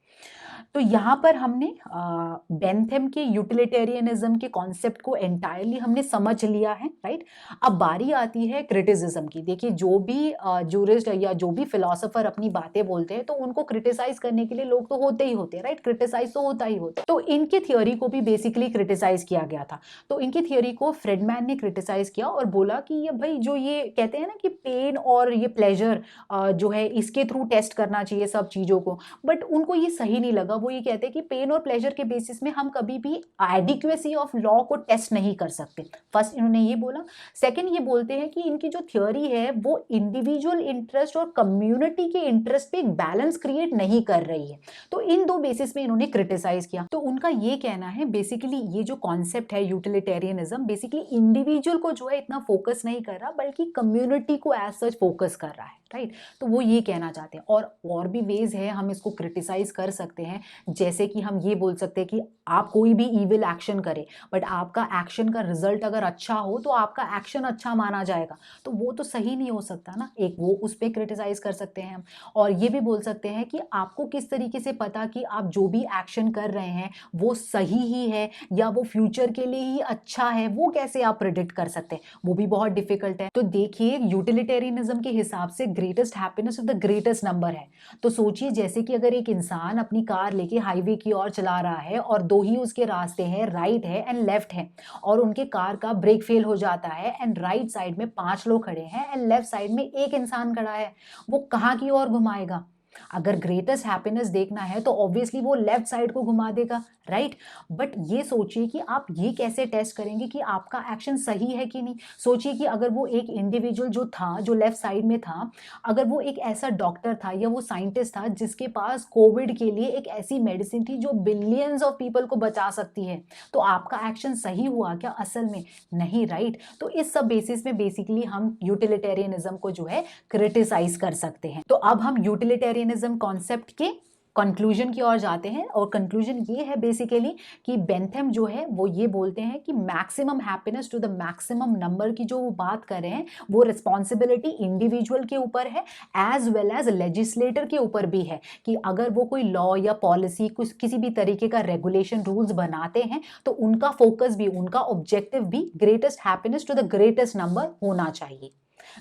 तो यहाँ पर हमने बेंथम के यूटिलिटेरियनिज्म के कॉन्सेप्ट को एंटायरली हमने समझ लिया है, राइट। अब बारी आती है क्रिटिसिज्म की। देखिए जो भी जूरिस्ट या जो भी फिलोसोफर अपनी बातें बोलते हैं, तो उनको क्रिटिसाइज करने के लिए लोग तो होते ही होते हैं, राइट। क्रिटिसाइज तो होता ही होता है। तो इनके थियोरी को भी बेसिकली क्रिटिसाइज किया गया था। तो इनकी थियोरी को फ्रेडमैन ने क्रिटिसाइज किया और बोला कि ये भाई जो ये कहते हैं ना कि पेन और ये प्लेजर जो है इसके थ्रू टेस्ट करना चाहिए सब चीज़ों को, बट उनको ये सही नहीं लगा। वो ये कहते हैं कि पेन और प्लेजर के बेसिस में हम कभी भी एडिक्वेसी ऑफ लॉ को टेस्ट नहीं कर सकते। फर्स्ट इन्होंने ये बोला। सेकंड ये बोलते हैं कि इनकी जो थ्योरी है वो इंडिविजुअल इंटरेस्ट और कम्युनिटी के इंटरेस्ट पे एक बैलेंस क्रिएट नहीं कर रही है। तो इन दो बेसिस में इन्होंने क्रिटिसाइज किया। तो उनका ये कहना है बेसिकली ये जो कॉन्सेप्ट है यूटिलिटेरियनिज्म, बेसिकली इंडिविजुअल को जो है इतना फोकस नहीं कर रहा, बल्कि कम्युनिटी को एज सच फोकस कर रहा है, राइट। तो वो ये कहना चाहते हैं। और भी वेज है हम इसको क्रिटिसाइज कर सकते हैं, जैसे कि हम ये बोल सकते हैं कि आप कोई भी इविल एक्शन करें, बट आपका एक्शन का रिजल्ट अगर अच्छा हो तो आपका एक्शन अच्छा माना जाएगा, तो वो तो सही नहीं हो सकता ना। एक वो उस पर क्रिटिसाइज कर सकते हैं हम। और ये भी बोल सकते हैं कि आपको किस तरीके से पता कि आप जो भी एक्शन कर रहे हैं वो सही ही है या वो फ्यूचर के लिए ही अच्छा है, वो कैसे आप प्रिडिक्ट कर सकते हैं? वो भी बहुत डिफिकल्ट है। तो देखिए यूटिलिटेरियनिज्म के हिसाब से greatest happiness of the greatest number है। तो सोचिए जैसे कि अगर एक इंसान अपनी कार लेके हाईवे की ओर चला रहा है और दो ही उसके रास्ते हैं, राइट है एंड लेफ्ट है, और उनके कार का ब्रेक फेल हो जाता है एंड राइट साइड में 5 लोग खड़े हैं एंड लेफ्ट साइड में एक इंसान खड़ा है, वो कहाँ की ओर घुमाएगा? अगर ग्रेटेस्ट हैप्पीनेस देखना है तो ऑब्वियसली वो लेफ्ट साइड को घुमा देगा, राइट। बट ये सोचिए कि आप ये कैसे टेस्ट करेंगे कि आपका एक्शन सही है कि नहीं? सोचिए कि अगर वो एक इंडिविजुअल जो था, जो लेफ्ट साइड में था, अगर वो एक ऐसा डॉक्टर था या वो साइंटिस्ट था जिसके पास कोविड के लिए एक ऐसी मेडिसिन थी जो बिलियंस ऑफ पीपल को बचा सकती है, तो आपका एक्शन सही हुआ क्या असल में? नहीं, राइट। तो इस सब बेसिस में बेसिकली हम यूटिलिटेरियनिज्म को जो है क्रिटिसाइज कर सकते हैं। तो अब हम यूटिलिटेरियनिज्म कॉन्सेप्ट के कंक्लूजन की ओर जाते हैं, और कंक्लूजन ये है बेसिकली कि बेंथम जो है वो ये बोलते हैं कि maximum happiness to the maximum number की जो वो बात कर रहे हैं, वो रिस्पॉन्सिबिलिटी इंडिविजुअल के ऊपर है एज वेल एज लेजिस्लेटर के ऊपर भी है, कि अगर वो कोई लॉ या पॉलिसी कुछ किसी भी तरीके का रेगुलेशन रूल्स बनाते हैं तो उनका फोकस भी, उनका ऑब्जेक्टिव भी greatest happiness to the greatest number होना चाहिए।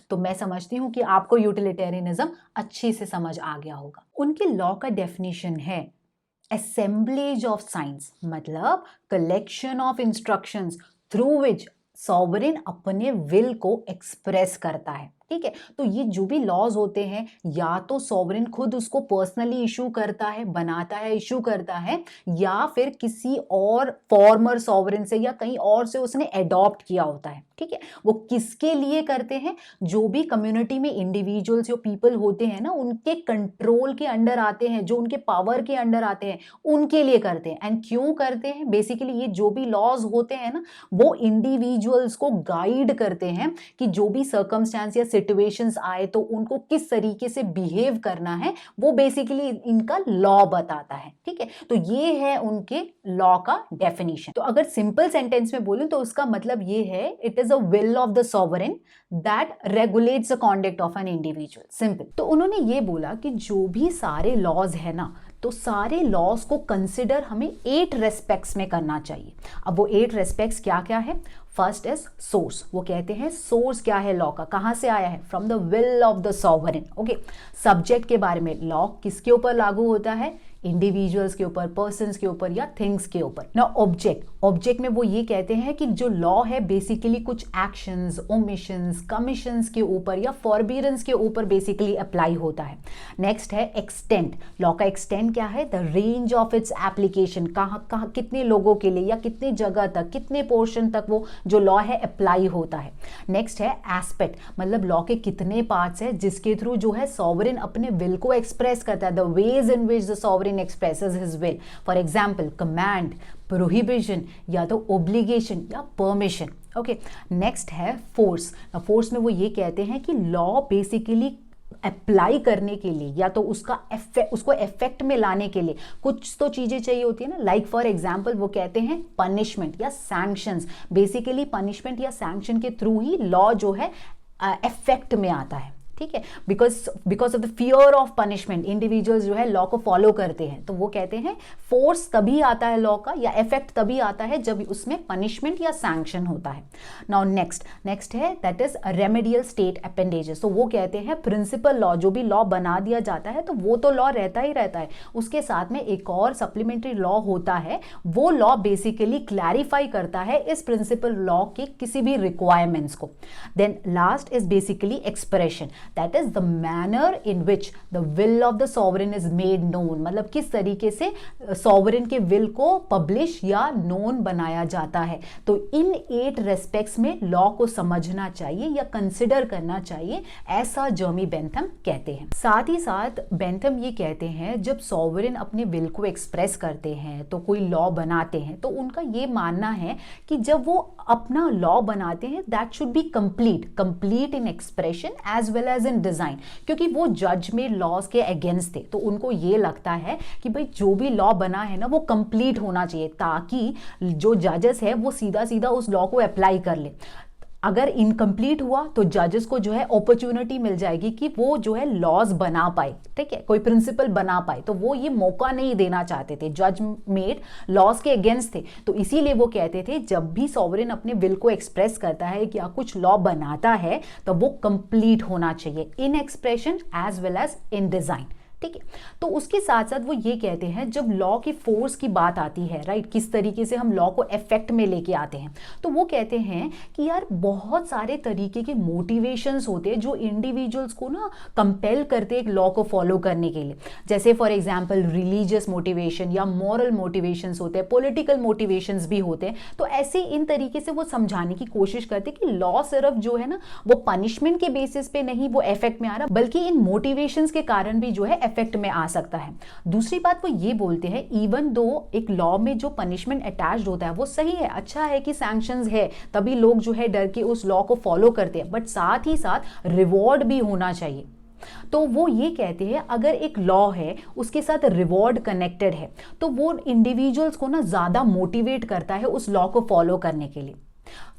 तो मैं समझती हूं कि आपको यूटिलिटेरियनिज्म अच्छी से समझ आ गया होगा। उनके लॉ का डेफिनेशन है असेंबलेज ऑफ साइंस, मतलब collection of instructions through which sovereign अपने विल को एक्सप्रेस करता है, ठीक है। तो ये जो भी लॉज होते हैं, या तो सॉवरेन खुद उसको पर्सनली इशू करता है, बनाता है, इशू करता है, या फिर किसी और फॉर्मर सॉवरेन से या कहीं और से उसने एडॉप्ट किया होता है, ठीक है। वो किसके लिए करते हैं? जो भी कम्युनिटी में इंडिविजुअल्स जो पीपल होते हैं ना, उनके कंट्रोल के अंडर आते हैं, जो उनके पावर के अंडर आते हैं, उनके लिए करते हैं। एंड क्यों करते हैं? बेसिकली ये जो भी लॉज होते हैं ना, वो इंडिविजुअल्स को गाइड करते हैं कि जो भी सर्कमस्टेंस या सिचुएशंस आए तो उनको किस तरीके से बिहेव करना है, वो बेसिकली इनका लॉ बताता है। ठीक है, तो ये है उनके लॉ का डेफिनेशन। तो अगर सिंपल सेंटेंस में बोलूं तो उसका मतलब ये है, it is a will of the sovereign that regulates the conduct of an individual. Simple. तो उन्होंने ये बोला कि जो भी सारे लॉज है ना, तो सारे लॉज को कंसिडर हमें 8 रेस्पेक्ट्स में करना चाहिए। अब वो 8 रेस्पेक्ट्स क्या क्या है? First is source. वो कहते हैं सोर्स क्या है लॉ का, कहां से आया है? From the will of the sovereign. Okay, subject के बारे में, लॉ किसके ऊपर लागू होता है? इंडिविजुअल्स के ऊपर, पर्सन्स के ऊपर या थिंग्स के ऊपर। ना ऑब्जेक्ट, ऑब्जेक्ट में वो ये कहते हैं कि जो लॉ है बेसिकली कुछ एक्शंस, ओमिशंस, कमीशंस के ऊपर या फॉरबिडेंस के ऊपर बेसिकली अप्लाई होता है। नेक्स्ट है एक्सटेंट। लॉ का एक्सटेंट क्या है? The range of its application, कहाँ कितने लोगों के लिए या कितने जगह तक, कितने पोर्शन तक वो जो लॉ है अप्लाई होता है। नेक्स्ट है एस्पेक्ट, मतलब लॉ के कितने पार्ट्स है जिसके थ्रू जो है सॉवरेन अपने विल को एक्सप्रेस करता है, the ways in which the sovereign expresses his will. For example, command, prohibition या तो obligation या permission. Okay. Next है force. Now force में वो ये कहते हैं कि law basically अप्लाई करने के लिए या तो उसको इफेक्ट में लाने के लिए कुछ तो चीजें चाहिए होती है ना। लाइक फॉर एग्जांपल वो कहते हैं पनिशमेंट या सैंक्शंस। बेसिकली पनिशमेंट या सैंक्शन के थ्रू ही लॉ जो है इफेक्ट में आता है। ठीक है, because of the fear of punishment individuals जो है लॉ को फॉलो करते हैं। तो वो कहते हैं फोर्स तभी आता है लॉ का या इफेक्ट तभी आता है जब उसमें पनिशमेंट या सैंक्शन होता है। नाउ नेक्स्ट है that is remedial state appendages. तो वो कहते हैं प्रिंसिपल लॉ, जो भी लॉ बना दिया जाता है तो वो तो लॉ रहता ही रहता है, उसके साथ में एक और सप्लीमेंट्री लॉ होता है। वो लॉ बेसिकली क्लैरिफाई करता है इस प्रिंसिपल लॉ के किसी भी रिक्वायरमेंट्स को। Then last is basically expression, that is the manner in which the will of the sovereign is made known, मतलब किस तरीके से sovereign के will को publish या known बनाया जाता है। तो इन 8 रेस्पेक्ट्स में लॉ को समझना चाहिए या कंसिडर करना चाहिए, ऐसा जर्मी बेंथम कहते हैं। साथ ही साथ बेंथम ये कहते हैं जब सॉवरेन अपने विल को एक्सप्रेस करते हैं तो कोई लॉ बनाते हैं, तो उनका ये मानना है कि जब वो अपना लॉ बनाते हैं that should be complete in expression as well as in design, क्योंकि वो जज में लॉज के अगेंस्ट थे। तो उनको ये लगता है कि भाई जो भी लॉ बना है ना वो कंप्लीट होना चाहिए ताकि जो जजेस है वो सीधा सीधा उस लॉ को अप्लाई कर ले। अगर इनकम्प्लीट हुआ तो जजेस को जो है अपॉर्चुनिटी मिल जाएगी कि वो जो है लॉज बना पाए, ठीक है, कोई प्रिंसिपल बना पाए। तो वो ये मौका नहीं देना चाहते थे, जज मेड लॉज के अगेंस्ट थे। तो इसीलिए वो कहते थे जब भी सॉवरेन अपने विल को एक्सप्रेस करता है या कुछ लॉ बनाता है तो वो कंप्लीट होना चाहिए in expression as well as in design. ठीक है, तो उसके साथ साथ वो ये कहते हैं जब लॉ की फोर्स की बात आती है, राइट, किस तरीके से हम लॉ को इफेक्ट में लेके आते हैं, तो वो कहते हैं कि यार बहुत सारे तरीके के मोटिवेशंस होते हैं जो इंडिविजुअल्स को ना कंपेल करते हैं एक लॉ को फॉलो करने के लिए। जैसे फॉर एग्जांपल रिलीजियस मोटिवेशन या मॉरल मोटिवेशंस होते हैं, पॉलिटिकल मोटिवेशंस भी होते हैं। तो ऐसे इन तरीके से वो समझाने की कोशिश करते हैं कि लॉ सिर्फ जो है ना वो पनिशमेंट के बेसिस पे नहीं वो इफेक्ट में आ रहा, बल्कि इन मोटिवेशंस के कारण भी जो है इफेक्ट में आ सकता है। दूसरी बात वो ये बोलते हैं इवन दो एक लॉ में जो पनिशमेंट अटैच्ड होता है वो सही है, अच्छा है कि सैंक्शंस है तभी लोग जो है डर के उस लॉ को फॉलो करते हैं, बट साथ ही साथ रिवॉर्ड भी होना चाहिए। तो वो ये कहते हैं अगर एक लॉ है उसके साथ रिवॉर्ड कनेक्टेड है तो वो इंडिविजुअल्स को ना ज्यादा मोटिवेट करता है उस लॉ को फॉलो करने के लिए।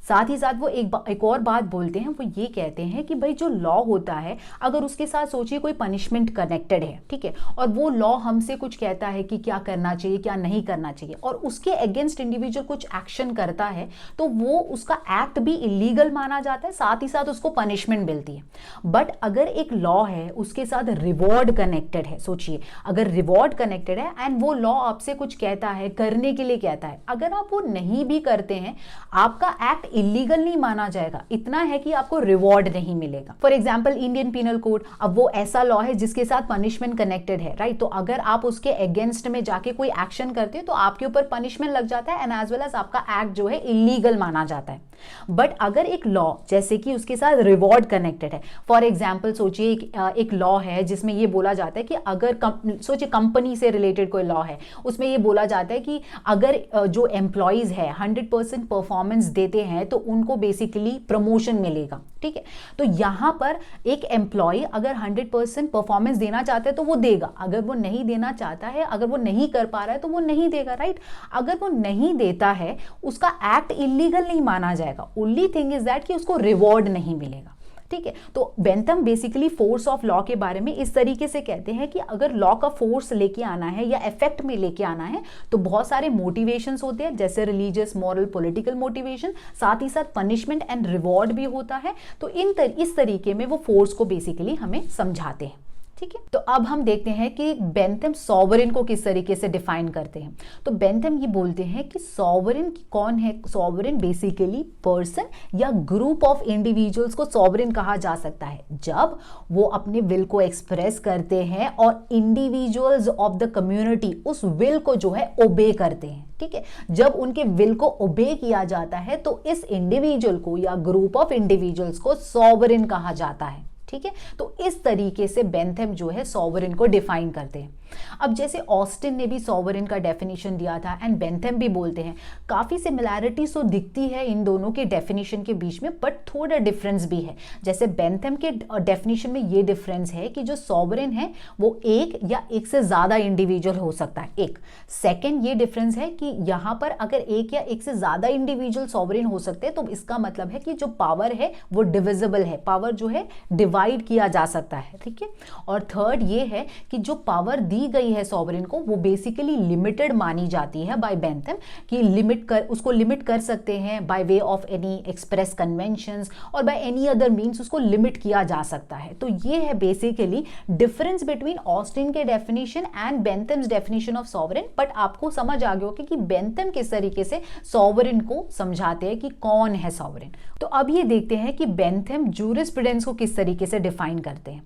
साथ ही साथ वो एक और बात बोलते हैं, वो ये कहते हैं कि भाई जो लॉ होता है अगर उसके साथ सोचिए कोई पनिशमेंट कनेक्टेड है, ठीक है, और वो लॉ हमसे कुछ कहता है कि क्या करना चाहिए क्या नहीं करना चाहिए और उसके अगेंस्ट इंडिविजुअल कुछ एक्शन करता है तो वो उसका एक्ट भी इलीगल माना जाता है, साथ ही साथ उसको पनिशमेंट मिलती है। बट अगर एक लॉ है उसके साथ रिवॉर्ड कनेक्टेड है, सोचिए अगर रिवॉर्ड कनेक्टेड है एंड वो लॉ आपसे कुछ कहता है, करने के लिए कहता है, अगर आप वो नहीं भी करते हैं आपका एक्ट इलीगल नहीं माना जाएगा, इतना है कि आपको रिवॉर्ड नहीं मिलेगा। For example Indian penal code, अब वो ऐसा लॉ है जिसके साथ पनिशमेंट कनेक्टेड है, राइट, तो अगर आप उसके अगेंस्ट में जाके कोई एक्शन करते हो तो आपके ऊपर पनिशमेंट लग जाता है एंड एज वेल एज आपका एक्ट जो है इलीगल माना जाता है। बट अगर एक लॉ जैसे कि उसके साथ रिवॉर्ड कनेक्टेड है, फॉर एग्जांपल सोचिए एक लॉ है जिसमें ये बोला जाता है कि अगर सोचिए कंपनी से रिलेटेड कोई लॉ है, उसमें ये बोला जाता है कि अगर जो एम्प्लॉइज है 100% परफॉर्मेंस देते हैं हैं तो उनको बेसिकली प्रमोशन मिलेगा, ठीक है। तो यहाँ पर एक एम्प्लॉय अगर 100% परफॉर्मेंस देना चाहता है तो वो देगा, अगर वो नहीं देना चाहता है, अगर वो नहीं कर पा रहा है तो वो नहीं देगा, राइट। अगर वो नहीं देता है उसका एक्ट इलीगल नहीं माना जाएगा, ओनली थिंग इज दैट कि उसको रिवॉर्ड नहीं मिलेगा, ठीक है। तो Bentham basically force of law के बारे में इस तरीके से कहते हैं कि अगर लॉ का फोर्स लेके आना है या इफेक्ट में लेके आना है तो बहुत सारे मोटिवेशंस होते हैं, जैसे रिलीजियस, मॉरल, पॉलिटिकल मोटिवेशन, साथ ही साथ पनिशमेंट एंड रिवॉर्ड भी होता है। तो इस तरीके में वो फोर्स को बेसिकली हमें समझाते हैं, ठीक है। तो अब हम देखते हैं कि बेंथम सॉवरेन को किस तरीके से डिफाइन करते हैं। तो बेंथम ये बोलते हैं कि सॉवरेन कौन है। सॉवरेन बेसिकली पर्सन या ग्रुप ऑफ इंडिविजुअल्स को सॉवरेन कहा जा सकता है जब वो अपने विल को एक्सप्रेस करते हैं और इंडिविजुअल्स ऑफ द कम्युनिटी उस विल को जो है ओबे करते हैं, ठीक है। जब उनके विल को ओबे किया जाता है तो इस इंडिविजुअल को या ग्रुप ऑफ इंडिविजुअल्स को सॉवरेन कहा जाता है, ठीक है। तो इस तरीके से बेंथम जो है सॉवरेन को डिफाइन करते हैं। अब जैसे ऑस्टिन ने भी सॉवरेन का डेफिनेशन दिया था एंड बेंथम भी बोलते हैं, काफी सिमिलैरिटीज तो दिखती है इन दोनों के डेफिनेशन के बीच में, बट थोड़ा डिफरेंस भी है। जैसे बेंथम के डेफिनेशन में ये डिफरेंस है कि जो सॉवरेन है वो एक या एक से ज्यादा इंडिविजुअल हो सकता है, एक। सेकेंड ये डिफरेंस है कि यहां पर अगर एक या एक से ज्यादा इंडिविजुअल सॉवरेन हो सकते हैं तो इसका मतलब है कि जो पावर है वो डिविजिबल है, पावर जो है डिवाइड किया जा सकता है, ठीक है। और थर्ड ये है कि जो पावर दी गई है सॉवरेन को वो बेसिकली लिमिटेड मानी जाती है बाय बेंथम, कि उसको लिमिट कर सकते हैं by way of any express conventions और बाय एनी अदर मींस उसको लिमिट किया जा सकता है। तो ये है बेसिकली डिफरेंस बिटवीन ऑस्टिन के definition and Bentham's definition of sovereign. But आपको समझ आ गया होगा कि बेंथम किस तरीके से सॉवरेन को समझाते हैं कि कौन है सॉवरेन। तो अब ये देखते हैं कि बेंथम जूरिस्प्रूडेंस को किस तरीके से डिफाइन करते हैं।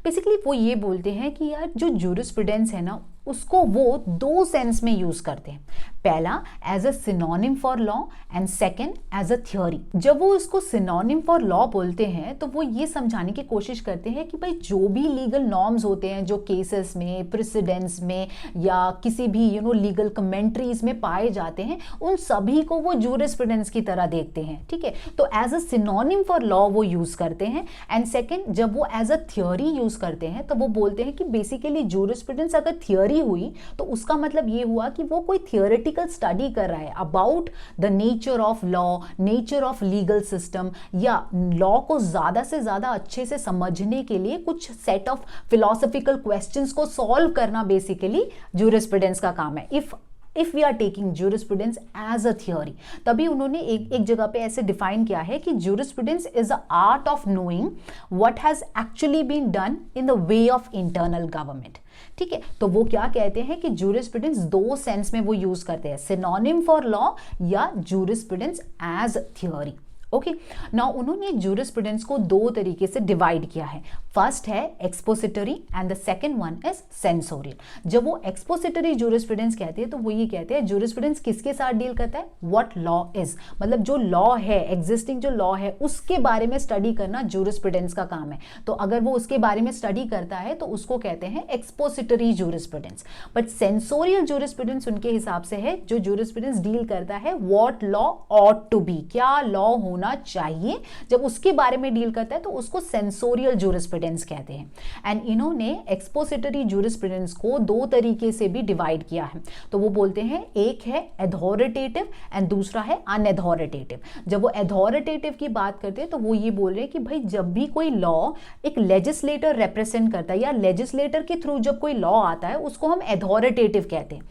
बेसिकली वो ये बोलते हैं कि यार जो जूरिस्प्रूडेंस है ना उसको वो दो सेंस में यूज करते हैं। पहला as a synonym for law and second as a theory. जब वो इसको सिनोनिम फॉर लॉ बोलते हैं तो वो ये समझाने की कोशिश करते हैं कि भाई जो भी लीगल नॉर्म्स होते हैं जो केसेस में, प्रेसिडेंट्स में या किसी भी लीगल कमेंट्रीज में पाए जाते हैं उन सभी को वो जूरिस्प्रूडेंस की तरह देखते हैं, ठीक है। तो as a synonym for law वो यूज करते हैं। एंड सेकंड जब वो एज अ थ्योरी यूज करते हैं तो वो बोलते हैं कि बेसिकली जूरिस्प्रूडेंस अगर थ्योरी हुई तो उसका मतलब ये हुआ कि वो कोई थियोरेटिकल स्टडी कर रहा है about the nature of law, nature of legal system, या लॉ को ज्यादा से ज्यादा अच्छे से समझने के लिए कुछ सेट ऑफ फिलोसॉफिकल क्वेश्चंस को सॉल्व करना बेसिकली जूरिस्प्रूडेंस का काम है। If we are taking jurisprudence as a theory, तभी उन्होंने एक जगह पे ऐसे डिफाइन किया है कि jurisprudence is a art of knowing what has actually been done in the way of internal government, ठीक है। तो वो क्या कहते हैं कि जूरिस्प्रूडेंस दो सेंस में वो यूज करते हैं, सिनोनिम फॉर लॉ या jurisprudence as theory. Okay, now उन्होंने जूरिस्प्रूडेंस को दो तरीके से डिवाइड किया है। फर्स्ट है expository and the second one is censorial. जब वो एक्सपोसिटरी जूरिस्प्रूडेंस कहते हैं तो वो ये कहते हैं जूरिस्प्रूडेंस किसके साथ डील करता है, व्हाट लॉ इज, मतलब जो लॉ है, एग्जिस्टिंग जो लॉ है उसके बारे में स्टडी करना जूरिस्प्रूडेंस का काम है। तो अगर वो उसके बारे में स्टडी करता है तो उसको कहते हैं expository jurisprudence. But censorial jurisprudence उनके हिसाब से है जो जूरिस्प्रूडेंस डील करता है what law ought to be, क्या लॉ होना चाहिए, जब उसके बारे में डील करता है तो उसको सेंसोरियल जूरिस्प्रूडेंस कहते हैं। एंड इन्होंने एक्सपोसिटरी जूरिस्प्रूडेंस को दो तरीके से भी डिवाइड किया है। तो वो बोलते हैं एक है अथॉरिटेटिव एंड दूसरा है अनअथॉरिटेटिव। जब वो अथॉरिटेटिव की बात करते हैं तो वो ये बोल रहे हैं कि भाई जब भी कोई लॉ एक लेजिस्लेटर रिप्रेजेंट करता है या लेजिस्लेटर के थ्रू जब कोई लॉ आता है उसको हम अथॉरिटेटिव कहते हैं।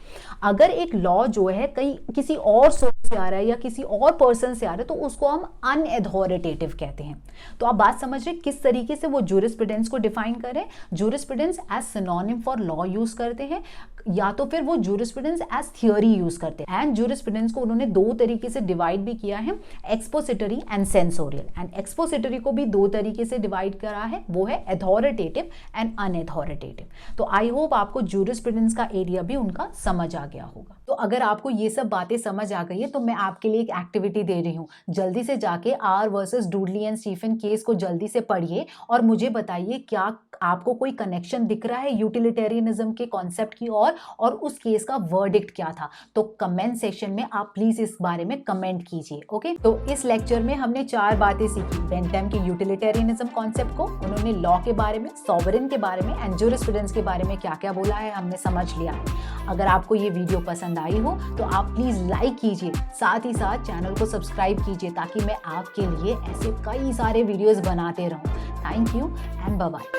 अगर एक लॉ जो है कहीं किसी और सोर्स से आ रहा है या किसी और पर्सन से आ रहा है तो उसको हम अनअथॉरिटेटिव कहते हैं। तो आप बात समझ रहे किस तरीके से वो जूरिस्प्रूडेंस को डिफाइन करें। Jurisprudence as synonym for law use करते हैं या तो फिर वो जूरिस्प्रूडेंस एज थियोरी यूज करते हैं। एंड जूरिस्प्रूडेंस को उन्होंने दो तरीके से डिवाइड भी किया है, एक्सपोसिटरी एंड सेंसोरियल। एंड एक्सपोसिटरी को भी दो तरीके से डिवाइड करा है, वो है अथॉरिटेटिव एंड अनअथॉरिटेटिव। तो आई होप आपको जूरिस्प्रूडेंस का एरिया भी उनका समझ आ गया होगा। तो अगर आपको ये सब बातें समझ आ गई है तो मैं आपके लिए एक एक्टिविटी दे रही हूँ, जल्दी से जाके R versus Dudley and Stephen case को जल्दी से पढ़िए और मुझे बताइए क्या आपको कोई कनेक्शन दिख रहा है यूटिलिटेरियनिज्म के कॉन्सेप्ट की और उस केस का वर्डिक्ट क्या था, तो कमेंट सेक्शन में आप प्लीज इस बारे में कमेंट कीजिए। ओके, तो इस लेक्चर में हमने 4 बातें सीखी। बेंथम के यूटिलिटेरियनिज्म कॉन्सेप्ट को, उन्होंने लॉ के बारे में, सॉवरेन के बारे में एंड ज्यूरिस्प्रूडेंस के बारे में क्या क्या बोला है हमने समझ लिया है। अगर आपको ये वीडियो पसंद आई हो तो आप प्लीज लाइक कीजिए, साथ ही साथ चैनल को सब्सक्राइब कीजिए ताकि मैं आपके लिए ऐसे कई सारे वीडियोस बनाते रहूं। Thank you and bye bye.